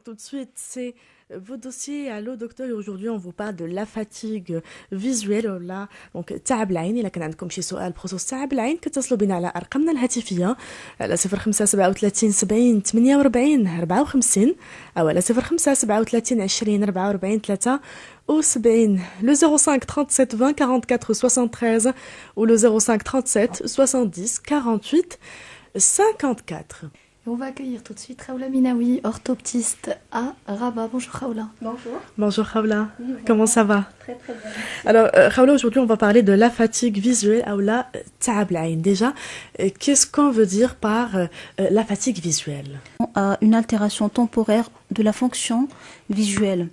tout de suite, c'est vos dossiers. Allô docteur, et aujourd'hui on vous parle de la fatigue visuelle ولا دونك تعب العين. الا كان عندكم شي سؤال بخصوص تعب العين كتصلوا بنا على ارقامنا الهاتفيه على 0537 70 48 54 او على 0537 20 44 73 le 05 37 20 44 73 ou le 05 37 70 48 54. Et on va accueillir tout de suite Khaoula Minaoui, orthoptiste à Rabat. Bonjour Khaoula. Bonjour. Bonjour Khaoula, Oui, comment ça va? Très très bien. Alors Khaoula, aujourd'hui on va parler de la fatigue visuelle ou la ta'ab العين. Déjà, qu'est-ce qu'on veut dire par la fatigue visuelle? Une altération temporaire de la fonction visuelle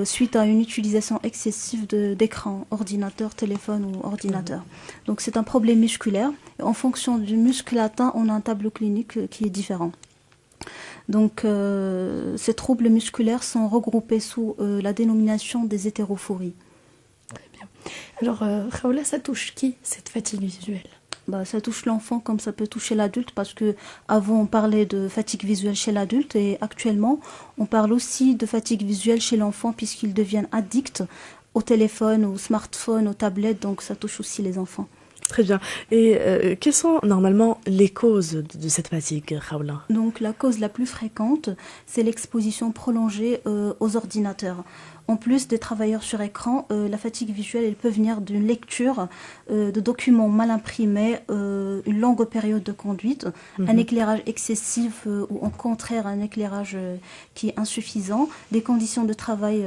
suite à une utilisation excessive d'écran, ordinateur, téléphone ou ordinateur. Donc c'est un problème musculaire. En fonction du muscle atteint, on a un tableau clinique qui est différent. Donc ces troubles musculaires sont regroupés sous la dénomination des hétérophories. Très bien. Alors Khaoula, ça touche qui cette fatigue visuelle? Ça touche l'enfant comme ça peut toucher l'adulte, parce que avant on parlait de fatigue visuelle chez l'adulte et actuellement on parle aussi de fatigue visuelle chez l'enfant puisqu'ils deviennent addicts au téléphone, au smartphone, aux tablettes, donc ça touche aussi les enfants. Très bien. Et quelles sont normalement les causes de cette fatigue, Khaoula? Donc la cause la plus fréquente, c'est l'exposition prolongée aux ordinateurs. En plus des travailleurs sur écran, la fatigue visuelle, elle peut venir d'une lecture de documents mal imprimés, une longue période de conduite, un éclairage excessif ou au contraire un éclairage qui est insuffisant, des conditions de travail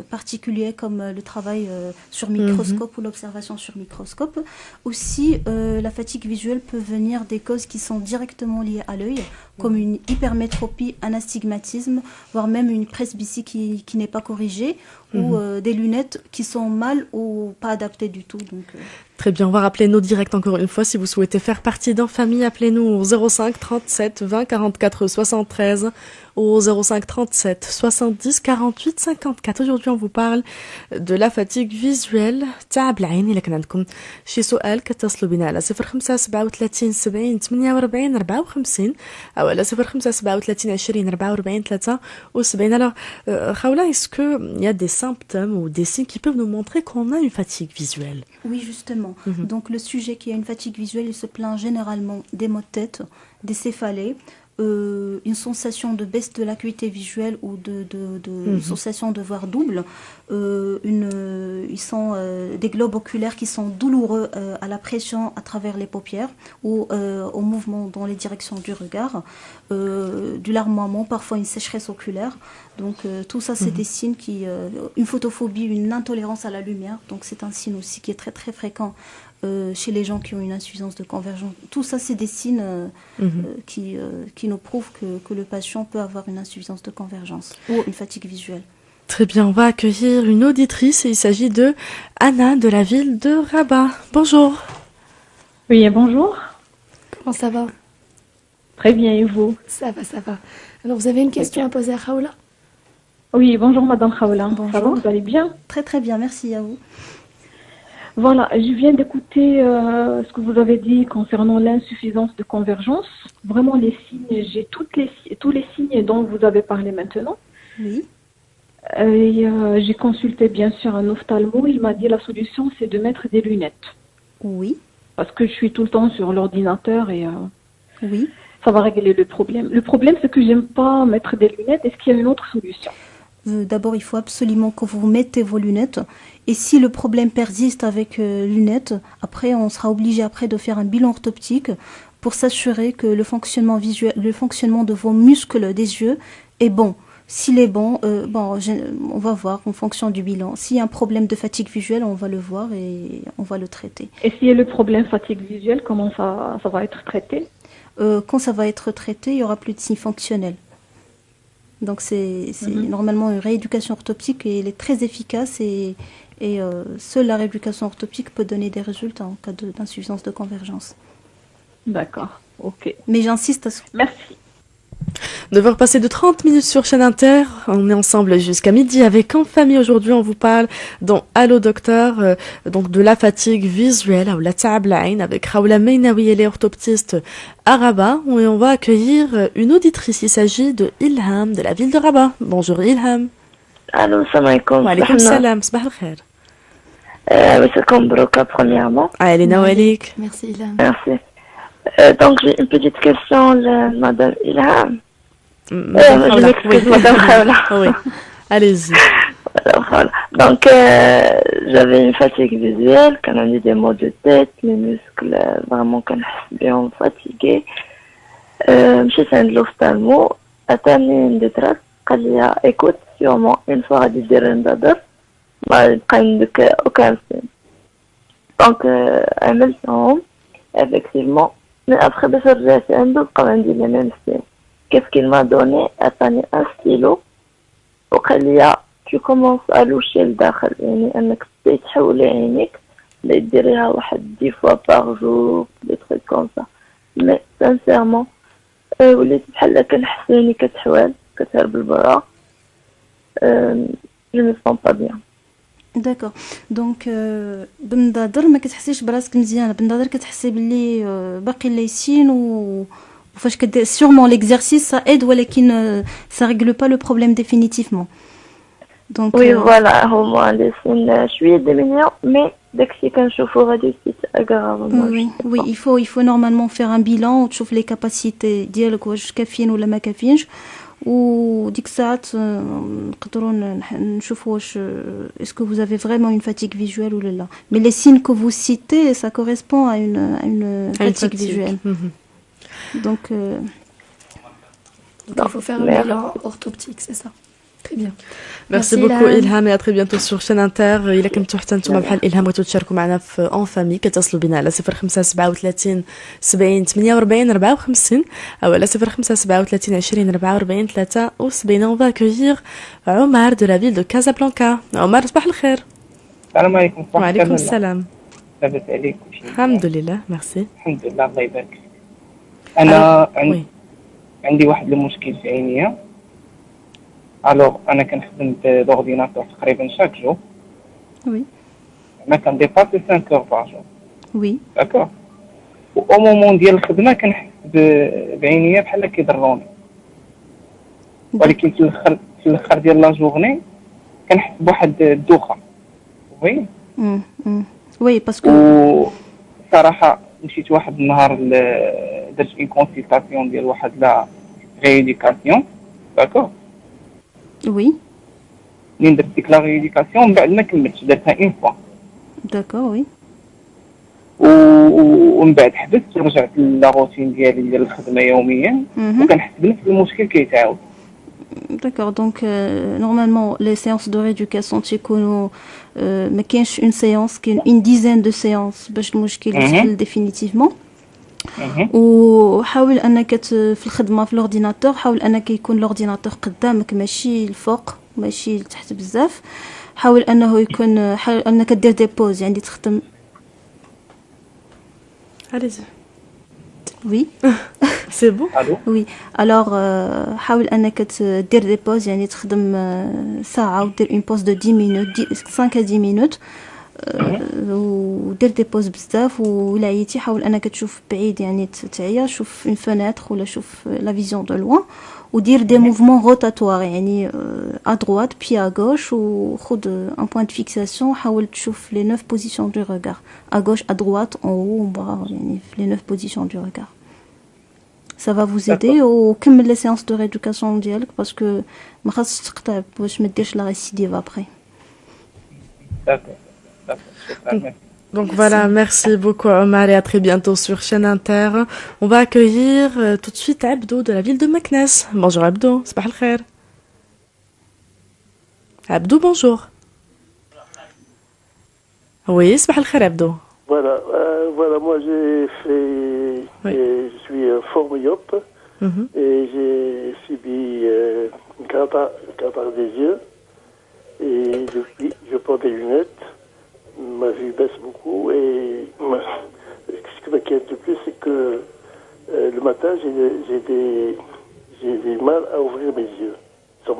particulières comme le travail sur microscope ou l'observation sur microscope. Aussi, la fatigue visuelle peut venir des causes qui sont directement liées à l'œil, comme une hypermétropie, un astigmatisme, voire même une presbytie qui n'est pas corrigée, ou des lunettes qui sont mal ou pas adaptées du tout. Donc, Très bien, on va rappeler nos directs encore une fois. Si vous souhaitez faire partie d'un famille, appelez-nous au 05 37 20 44 73 ou au 05 37 70 48 54. Aujourd'hui, on vous parle de la fatigue visuelle. تعب العين. إلا كان عندكم شي سؤال كتصلوا بنا على 05 37 70 48 54 أو على 05 37 20 44 73. Alors, Khaoula, est-ce qu'il y a des symptômes ou des signes qui peuvent nous montrer qu'on a une fatigue visuelle? Oui, justement. Donc le sujet qui a une fatigue visuelle, il se plaint généralement des maux de tête, des céphalées, une sensation de baisse de l'acuité visuelle ou une sensation de voir double. Ils sont des globes oculaires qui sont douloureux à la pression à travers les paupières ou au mouvement dans les directions du regard, du larmoiement, parfois une sécheresse oculaire. Donc tout ça, c'est des signes une photophobie, une intolérance à la lumière. Donc c'est un signe aussi qui est très très fréquent chez les gens qui ont une insuffisance de convergence. Tout ça, c'est des signes qui nous prouvent que le patient peut avoir une insuffisance de convergence ou une fatigue visuelle. Très bien, on va accueillir une auditrice et il s'agit de Anna de la ville de Rabat. Bonjour. Oui, bonjour. Comment ça va? Très bien, et vous? Ça va, ça va. Alors vous avez une question à poser à Khaoula? Oui, bonjour Madame Khaoula. Bonjour. Ça va, vous allez bien? Très très bien, merci à vous. Voilà, je viens d'écouter ce que vous avez dit concernant l'insuffisance de convergence. Vraiment les signes, j'ai tous les signes dont vous avez parlé maintenant. Oui. Et j'ai consulté bien sûr un ophtalmo, il m'a dit la solution c'est de mettre des lunettes. Oui. Parce que je suis tout le temps sur l'ordinateur et Oui. ça va régler le problème. Le problème c'est que j'aime pas mettre des lunettes, est-ce qu'il y a une autre solution? D'abord, il faut absolument que vous mettez vos lunettes. Et si le problème persiste avec lunettes, après, on sera obligé de faire un bilan orthoptique pour s'assurer que le fonctionnement visuel, le fonctionnement de vos muscles des yeux est bon. S'il est bon, on va voir en fonction du bilan. S'il y a un problème de fatigue visuelle, on va le voir et on va le traiter. Et s'il y a le problème fatigue visuelle, comment ça va être traité? Quand ça va être traité, il y aura plus de signes fonctionnels. Donc c'est normalement une rééducation orthoptique et elle est très efficace et seule la rééducation orthoptique peut donner des résultats en cas d'insuffisance de convergence. D'accord, ok. Mais j'insiste à ce... Merci. 9h passées de 30 minutes sur chaîne Inter. On est ensemble jusqu'à midi avec En Famille. Aujourd'hui, on vous parle dans Allo Docteur, donc de la fatigue visuelle, ou la ta'ab l'ayn, avec Raoula Meinawi, elle est orthoptiste à Rabat. Et on va accueillir une auditrice. Il s'agit de Ilham, de la ville de Rabat. Bonjour Ilham. Allô, salam alaikum. Wa alaykoum salam, sabah al-khair. Monsieur Kambroka, premièrement. Alena Walik. Merci Ilham. Merci. Donc, j'ai une petite question, Madame Ilham. Madame Je m'excuse, Madame Khawla. Oui, allez-y. Madame Khawla. Donc, j'avais une fatigue visuelle, quand on a des maux de tête, les muscles, vraiment, quand je suis bien fatiguée. مشيت عند l'ophtalmo, عطاني une détresse, قال لي écoute, sûrement une fois غادي دير نظر ما يبقى عندك aucun signe. Donc, عملتهم, effectivement, mais après باش رجعت عنده بقاو عندي les mêmes signes. Qu'est-ce qu'il m'a donné? عطاني un stylo وقال لي tu commences à loucher لداخل, يعني انك تبداي تحولي عينيك, تبداي ديريها واحد 10 fois par jour, des trucs comme ça. Mais sincèrement, وليت بحال كنحس عيني كتحوال كتهرب لبرا. Je me sens pas bien. داكور دونك بالنظر ما كتحسيش براسك مزيان, بالنظر كتحسي باللي باقي ليسين وفاش كدير sûrement l'exercice ça aide ولكن ça règle pas le problème définitivement. Donc Oui, voilà, هما لي سين شويه ديمينيون, مي داكشي كنشوفو غادي تاغرافمون. oui, il faut normalement faire un bilan وتشوف les capacités ديالك واش كافيين ولا ما كافيينش, وديك الساعات نقدروا نشوفوا واش est-ce que vous avez vraiment une fatigue visuelle ou là. Mais les signes que vous citez, ça correspond à une fatigue visuelle. Donc il faut faire un bilan orthoptique, c'est ça. Très bien. Merci beaucoup إلهام, et à très bientôt sur chaîne Inter. إلا كنتو حتى نتوما بحال إلهام بغيتو تشاركوا معنا في اون فامي, كتصلوا بنا على 0537 70 48 54 او على 0537 20 44 73. On va accueillir Omar de la ville de Casablanca. Omar, صباح الخير. السلام عليكم. وعليكم السلام. لاباس عليك؟ الحمد لله, ميرسي. الحمد لله, الله يبارك. انا عندي واحد المشكل في عينيا. الوغ انا كنخدم بالاورديناتور تقريبا شاك جو. Oui. ما كنديباسي 5 heures par jour. Oui. داكور. او مومون ديال الخدمه كنحس بعينيا بحال كيضروني, ولكن في الاخر ديال لا جورني كنحس بواحد الدوخه. وي Oui, parce que صراحه مشيت واحد النهار درت اون كونسلطاسيون ديال واحد لا ريديكاسيون. داكور. oui. منين درت ديك لا ريديكاسيون من بعد ما كملتش, درتها اون فوا. D'accord, oui. ومن بعد حبست ورجعت لا روتين ديالي ديال الخدمه يوميا, وكنحس بنفس المشكل كيتعاود. D'accord, donc normalement les séances de rééducation تيكونوا ما كاينش une séance, كاين une dizaine de séances باش المشكل يتحل définitivement. وحاول انك في الخدمه في الاورديناتور, حاول انك يكون الاورديناتور قدامك ماشي الفوق ماشي لتحت بزاف. حاول انه يكون, حاول انك دير دي بوز, يعني تخدم. Allez-y. Oui. C'est bon. الو. Oui. Alors حاول انك دير دي بوز, يعني تخدم ساعه ودير une pause de 10 minutes, 5 à 10 minutes, ودير دي بوز بزاف. ولا عييتي حاول انك تشوف بعيد, يعني تعيا شوف اون فونيتر ولا شوف لا فيزيون دو لوان, ودير دي موفمون روتاتوار, يعني ا droite puis à gauche, وخذ ان بوين دو فيكساسيون. حاول تشوف لي 9 بوزيسيون دو ريغار, à gauche, à droite, en haut, en bas, يعني les 9 positions du regard. Ça va vous aider. وكمل les séances de rééducation ديالك, parce que ما خاصش تقطع باش ما ديرش la récidive après. داكور. Donc voilà, merci beaucoup Omar, et à très bientôt sur chaîne Inter. On va accueillir tout de suite Abdo de la ville de Meknès. Bonjour Abdo, صباح الخير. Abdo, bonjour. Oui, صباح الخير Abdo. Voilà, moi j'ai fait, je suis fort myope, et j'ai subi une cataracte des yeux, et depuis je porte des lunettes, ma vue baisse beaucoup, et ce qui m'inquiète le plus c'est que le matin j'ai du mal à ouvrir mes yeux. Ça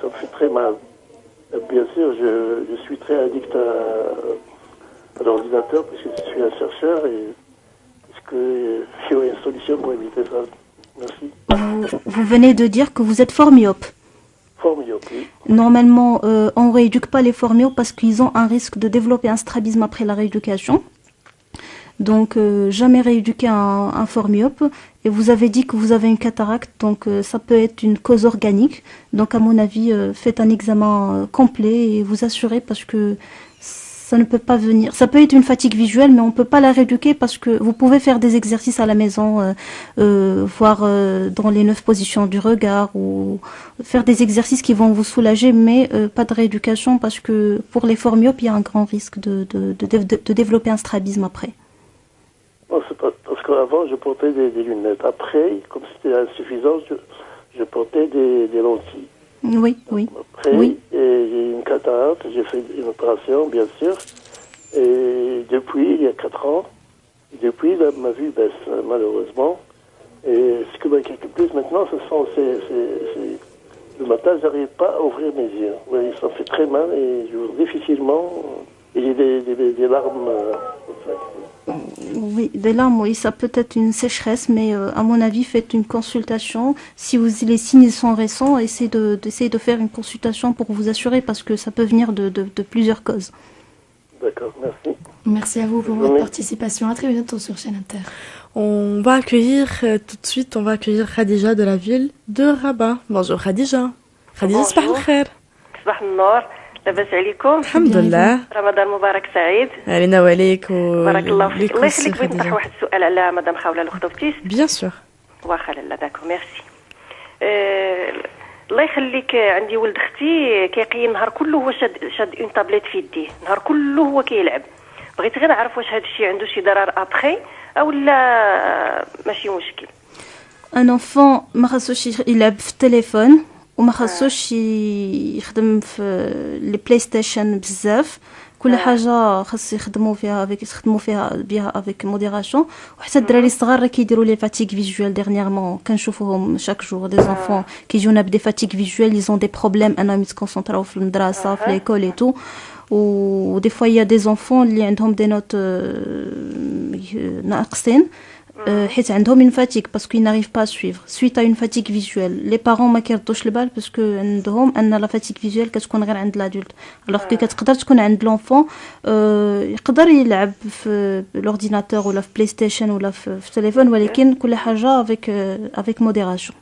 me fait très mal. Bien sûr, je suis très addict à l'ordinateur puisque je suis un chercheur et est-ce qu'il y aurait une solution pour éviter ça? Merci. Vous venez de dire que vous êtes fort myope. Fort myope, oui. Normalement, on ne rééduque pas les forts myopes parce qu'ils ont un risque de développer un strabisme après la rééducation. Donc, jamais rééduquer un fort myope. Et vous avez dit que vous avez une cataracte, donc ça peut être une cause organique. Donc, à mon avis, faites un examen complet et vous assurez parce que ça ne peut pas venir. Ça peut être une fatigue visuelle, mais on ne peut pas la rééduquer parce que vous pouvez faire des exercices à la maison, voir dans les 9 positions du regard ou faire des exercices qui vont vous soulager, mais pas de rééducation parce que pour les forts myopes, il y a un grand risque de développer un strabisme après. Non, c'est pas, parce qu'avant, je portais des lunettes. Après, comme c'était insuffisant, je portais des lentilles. Oui, oui. Après, oui. J'ai une cataracte, j'ai fait une opération, bien sûr. Et depuis, il y a 4 ans, ma vue baisse, malheureusement. Et ce qui m'inquiète le plus maintenant, ce sont le matin, je n'arrive pas à ouvrir mes yeux. Oui, ça me fait très mal et j'ouvre difficilement. Et j'ai des larmes. Oui, des larmes, oui, ça peut être une sécheresse, mais à mon avis, faites une consultation. Si les signes sont récents, essayez de faire une consultation pour vous assurer, parce que ça peut venir de plusieurs causes. D'accord, merci. Merci à vous pour votre participation. À très bientôt sur Chaîne Inter. On va accueillir tout de suite, Khadija de la ville de Rabat. Bonjour Khadija. Khadija, صباح الخير. صباح النور. لاباس عليكم؟ الحمد لله. رمضان مبارك سعيد. علينا وعليك. بارك الله فيك. الله يخليك، بغيت نطرح واحد السؤال على مدام خاوله الخطوبتيس. Bien sûr. واخا لالا داكو ميرسي. الله يخليك، عندي ولد اختي كيقيم النهار كله هو شاد اون تابليت في يديه، النهار كله هو كيلعب. بغيت غير نعرف واش هذا الشيء عنده شي ضرر ابخي او لا ماشي مشكل. Un enfant ما خاصوش يلعب في التليفون وما خاصوش يخدم في لي بلاي ستيشن بزاف. كل حاجه خاص يخدموا فيها بها افيك موديراسيون. وحتى الدراري الصغار راه كيديروا لي فاتيك فيجوال ديرنييرمون كنشوفوهم شاك جور دي زونفون كيجيونا بدي فاتيك فيجوال ils ont des problèmes انهم يتكونسونطراو في المدرسه في ليكول اي تو. و دي فوا يا دي زونفون اللي عندهم دي نوت ناقصين حيت عندهم une fatigue parce qu'ils n'arrivent pas à suivre suite à une fatigue visuelle. Les parents ما كيردوش البال parce que عندهم ان لا fatigue visuelle كتكون غير عند الادولت alors que كتقدر تكون عند l'enfant. يقدر يلعب في l'ordinateur ولا في بلاي ستيشن ولا في التليفون ولكن كل حاجه avec modération.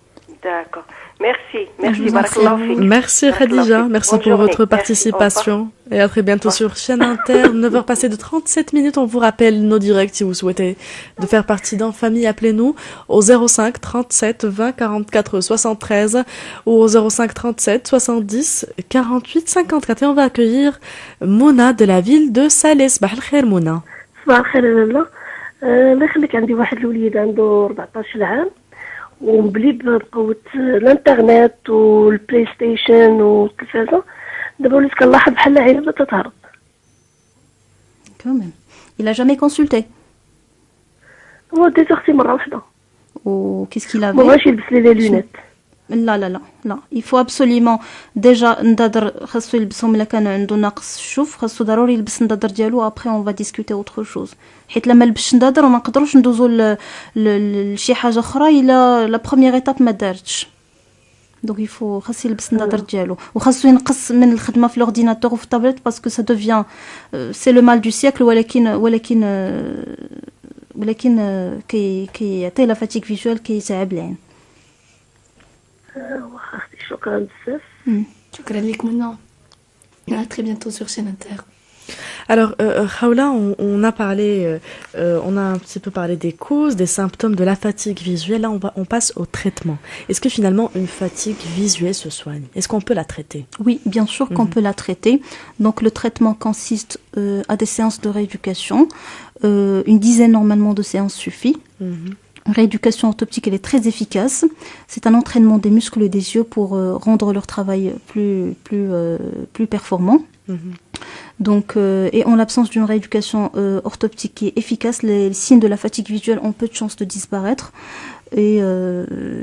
D'accord. Merci, barakallahu fik. Merci Khadija, merci pour votre participation. Et à très bientôt sur Chaîne Inter. 9h passées de 37 minutes, on vous rappelle nos directs si vous souhaitez de faire partie d'un famille, appelez-nous au 05 37 20 44 73 ou au 05 37 70 48 54. Et on va accueillir Mouna de la ville de Salé. صباح الخير Mouna. صباح الخير لالا. الله يخليك، عندي واحد الوليد عنده 14 عام ومبلي بقوة الانترنت والبلاي ستيشن والتلفازة. دابا وليت كنلاحظ بحال عيني بدات تتهرب. Quand même. Il a jamais consulté. هو ديت اختي مرة واحدة. Ou qu'est-ce qu'il avait? مابغاش يلبس لي لي لونيت. لا il faut absolument déjà ندادر خاصو يلبسهم الا كان عنده نقص الشوف، خاصو ضروري يلبس الندادر ديالو. après on va discuter autre chose حيت لما لبسش ندادر وما نقدروش ندوزو لشي حاجه اخرى الا لا بروميير ايتاب ما دارتش. دونك يفو خاص يلبس النظر ديالو وخاصو ينقص من الخدمه في لورديناتور وفي الطابلت باسكو سا دوفيان سي لو مال دو سيكل. ولكن كيعطي لا فاتيك فيجوال كيتعب العين. شكرا بزاف. شكرا لك منا. À très bientôt sur Chaîne Inter. Alors, Khawla, on a parlé, on a un petit peu parlé des causes, des symptômes de la fatigue visuelle. Là, on passe au traitement. Est-ce que finalement une fatigue visuelle se soigne? Est-ce qu'on peut la traiter? Oui, bien sûr qu'on peut la traiter. Donc, le traitement consiste à des séances de rééducation. Une dizaine normalement de séances suffit. Rééducation orthoptique, elle est très efficace. C'est un entraînement des muscles des yeux pour rendre leur travail plus performant. Donc, et en l'absence d'une rééducation orthoptique qui est efficace, les signes de la fatigue visuelle ont peu de chances de disparaître. et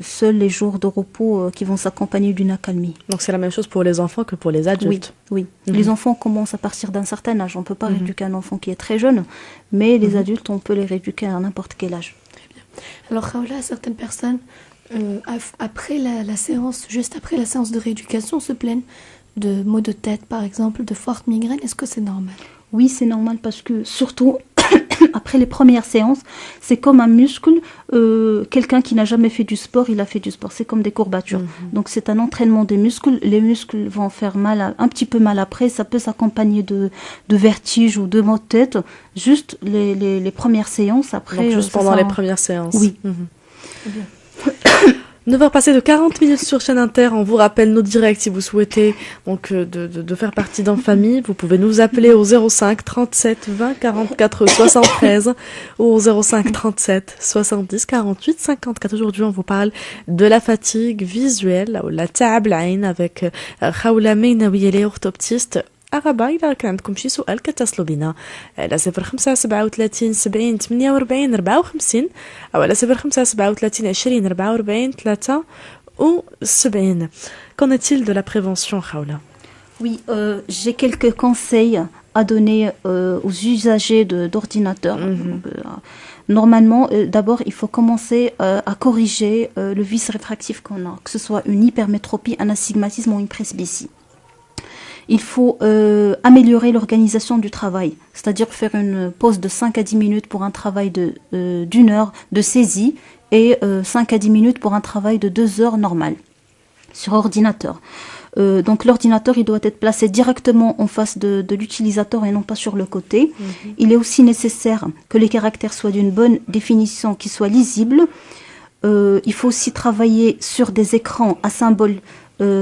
seuls les jours de repos qui vont s'accompagner d'une accalmie. Donc c'est la même chose pour les enfants que pour les adultes. Oui. Les enfants commencent à partir d'un certain âge. On ne peut pas rééduquer un enfant qui est très jeune, mais les adultes, on peut les rééduquer à n'importe quel âge. Alors Raoula, certaines personnes, après la séance, juste après la séance de rééducation, se plaignent de maux de tête, par exemple, de fortes migraines. Est-ce que c'est normal? Oui, c'est normal parce que surtout après les premières séances, c'est comme un muscle. Quelqu'un qui n'a jamais fait du sport, il a fait du sport. C'est comme des courbatures. Donc c'est un entraînement des muscles. Les muscles vont faire mal, un petit peu mal après. Ça peut s'accompagner de vertiges ou de maux de tête. Juste les premières séances. Après, donc juste pendant les premières séances. Oui. Très bien. 9h passées de 40 minutes sur chaîne Inter. On vous rappelle nos directs si vous souhaitez donc de faire partie d'En Famille. Vous pouvez nous appeler au 05 37 20 44 73 ou au 05 37 70 48 54. Aujourd'hui, on vous parle de la fatigue visuelle ou la ta'ab al-ayn avec Khawla Meinawi, elle est orthoptiste. أغابا إذا كان عندكم شي سؤال كتصلوا بنا على 0537 70 48 54 أو على 0537 20 44 73. Qu'en est-il de la prévention, Khawla? Oui, j'ai quelques conseils à donner aux usagers d'ordinateurs. Normalement, d'abord, il faut commencer à corriger le vice réfractif qu'on a, que ce soit une hypermétropie, un astigmatisme ou une presbytie. Il faut améliorer l'organisation du travail, c'est-à-dire faire une pause de 5 à 10 minutes pour un travail d'une heure de saisie et 5 à 10 minutes pour un travail de 2 heures normal sur ordinateur. Donc l'ordinateur, il doit être placé directement en face de l'utilisateur et non pas sur le côté. Il est aussi nécessaire que les caractères soient d'une bonne définition, qu'ils soient lisibles. Il faut aussi travailler sur des écrans à symboles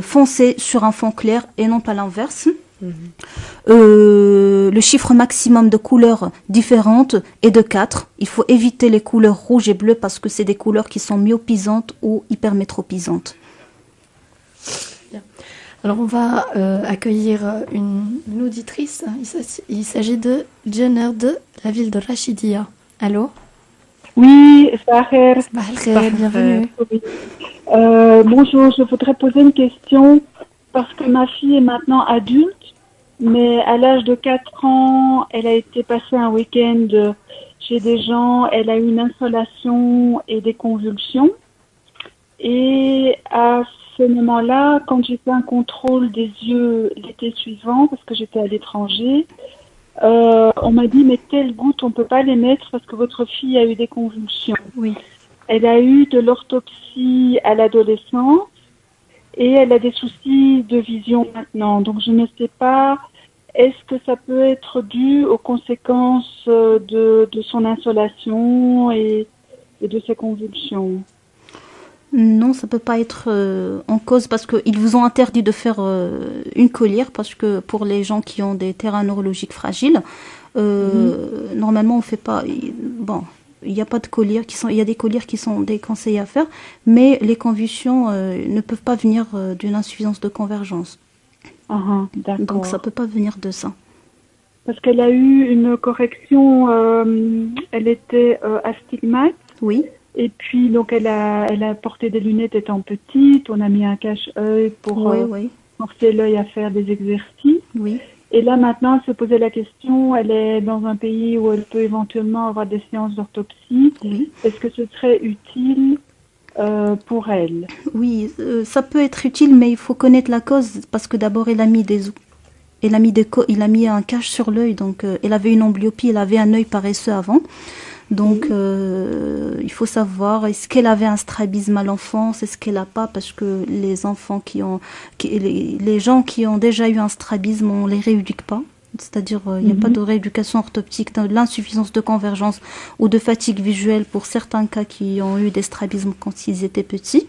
foncé sur un fond clair et non pas l'inverse. Le chiffre maximum de couleurs différentes est de 4. Il faut éviter les couleurs rouge et bleu parce que c'est des couleurs qui sont myopisantes ou hypermétropisantes. Bien. Alors on va accueillir une auditrice. Il s'agit de Jenner de la ville de Rachidia. Allô? Oui, Sahir. Bienvenue. Bonjour, je voudrais poser une question parce que ma fille est maintenant adulte, mais à l'âge de 4 ans, elle a été passer un week-end chez des gens, elle a eu une insolation et des convulsions. Et à ce moment-là, quand j'ai fait un contrôle des yeux l'été suivant, parce que j'étais à l'étranger, on m'a dit, mais telles gouttes, on ne peut pas les mettre parce que votre fille a eu des convulsions. Oui. Elle a eu de l'orthopsie à l'adolescence et elle a des soucis de vision maintenant. Donc, je ne sais pas, est-ce que ça peut être dû aux conséquences de son insolation et de ses convulsions? Non, ça peut pas être en cause parce qu'ils vous ont interdit de faire une collyre parce que pour les gens qui ont des terrains neurologiques fragiles, normalement on fait pas. Bon, il n'y a pas de collyre il y a des collyres qui sont déconseillées à faire, mais les convulsions ne peuvent pas venir d'une insuffisance de convergence. D'accord. Donc ça peut pas venir de ça. Parce qu'elle a eu une correction, elle était astigmate. Oui. Et puis, donc, elle a porté des lunettes étant petite. On a mis un cache-œil pour forcer l'œil à faire des exercices. Oui. Et là, maintenant, elle se posait la question, elle est dans un pays où elle peut éventuellement avoir des séances d'orthopsie. Oui. Est-ce que ce serait utile pour elle? Oui, ça peut être utile, mais il faut connaître la cause parce que d'abord, il a mis un cache sur l'œil. Donc, elle avait une amblyopie, elle avait un œil paresseux avant. Donc, il faut savoir, est-ce qu'elle avait un strabisme à l'enfance, est-ce qu'elle n'a pas, parce que les enfants les gens qui ont déjà eu un strabisme, on les rééduque pas. C'est-à-dire, il n'y a pas de rééducation orthoptique, de l'insuffisance de convergence ou de fatigue visuelle pour certains cas qui ont eu des strabismes quand ils étaient petits.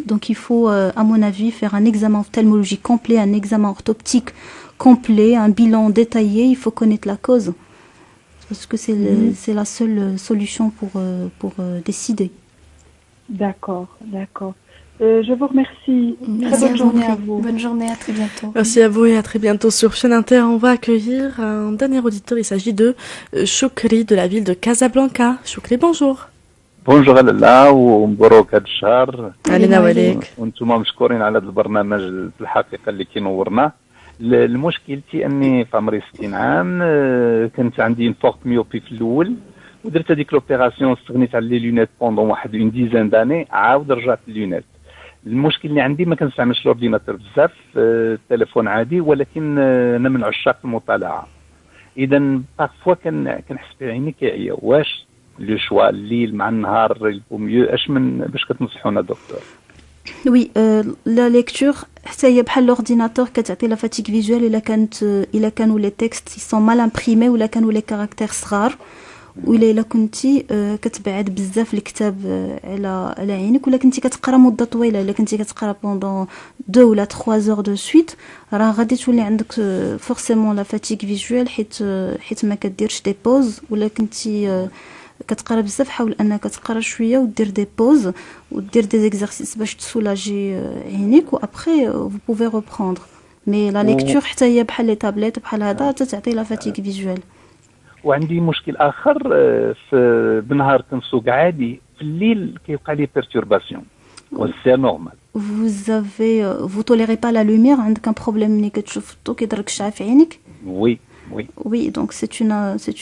Donc, il faut, à mon avis, faire un examen ophtalmologique complet, un examen orthoptique complet, un bilan détaillé. Il faut connaître la cause. Parce que c'est la seule solution pour décider. D'accord. Je vous remercie. Très bonne journée à vous. Bonne journée, à très bientôt. Merci à vous et à très bientôt sur Chaîne Inter. On va accueillir un dernier auditeur. Il s'agit de Choukri de la ville de Casablanca. Choukri, bonjour. بونجور لاله ومبروك هذا الشهر علينا وعليك. وانتم مشكورين على هذا البرنامج في الحقيقه اللي كينورنا. المشكلتي اني في عمري 60 عام كانت عندي ان فورت ميوبي في الاول ودرت هذيك لوبيراسيون استغنيت على لي لونيت بوندون واحد اون ديزان داني عاود رجعت للونيت. المشكل اللي عندي ما كنستعملش الاورديناتور بزاف التليفون عادي ولكن انا من عشاق المطالعه اذا بارفوا كنحس بعيني كيعيا واش لو شوا الليل مع النهار البوميو اش من باش كتنصحونا دكتور؟ وي لا ليكتور حتى هي بحال لورديناتور كتعطي لا فاتيك فيجوال الا كانوا لي تيكست سون مال امبريمي ولا كانوا لي كاركتير صغار ولا كنتي كتبعد بزاف الكتاب على عينك ولا كنتي كتقرا مده طويله الا كنتي كتقرا بوندون 2 ولا 3 زور دو سويت راه غادي تولي عندك فورسيمون لا فاتيك فيجوال حيت ما كديرش دي بوز ولا كنتي كتقرا بزاف حاول انك تقرا شويه ودير دي بوز ودير دي زيكزارسيس باش تسولاجي عينيك و ابري فو بوفي ريبروندر مي لا ليكتور حتى هي بحال لي تابليت بحال هذا تعطي لا فاتيك فيجوال. وعندي مشكل اخر في بالنهار كنسوق عادي في الليل كيوقع لي بيرتورباسيون وسي نورمال. vous tolérez pas la lumière عندك ان بروبليم ملي كتشوف الضو كيضرك الشعاع في عينيك؟ Oui, donc c'est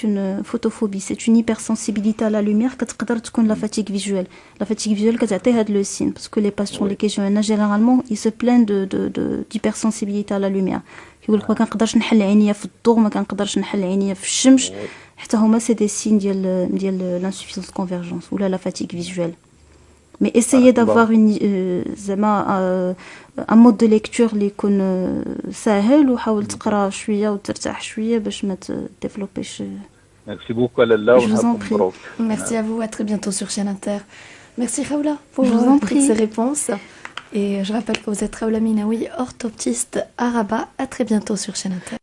une photophobie, c'est une hypersensibilité à la lumière كتقدر تكون la fatigue visuelle. La fatigue visuelle كتعطي هاد لو سين parce que les patients اللي كيجيونا généralement ils se plaignent d'hypersensibilité à la lumière. كيقول لك ما كنقدرش نحل عينيا في الضوء ما كنقدرش نحل عينيا في الشمس حتى هما سي دي سين ديال l'insuffisance de convergence ou la fatigue visuelle. Mais essayez d'avoir un mode de lecture اللي يكون سهل وحاول تقرا شويه وترتاح شويه باش ما تديفلوبيش. Merci beaucoup Lalla. Je vous en prie. Merci à vous, à très bientôt sur Chaîne Inter. Merci Raoula pour toutes ces réponses. Et je rappelle que vous êtes Raoula Minaoui, orthoptiste à Rabat. À très bientôt sur Chaîne Inter.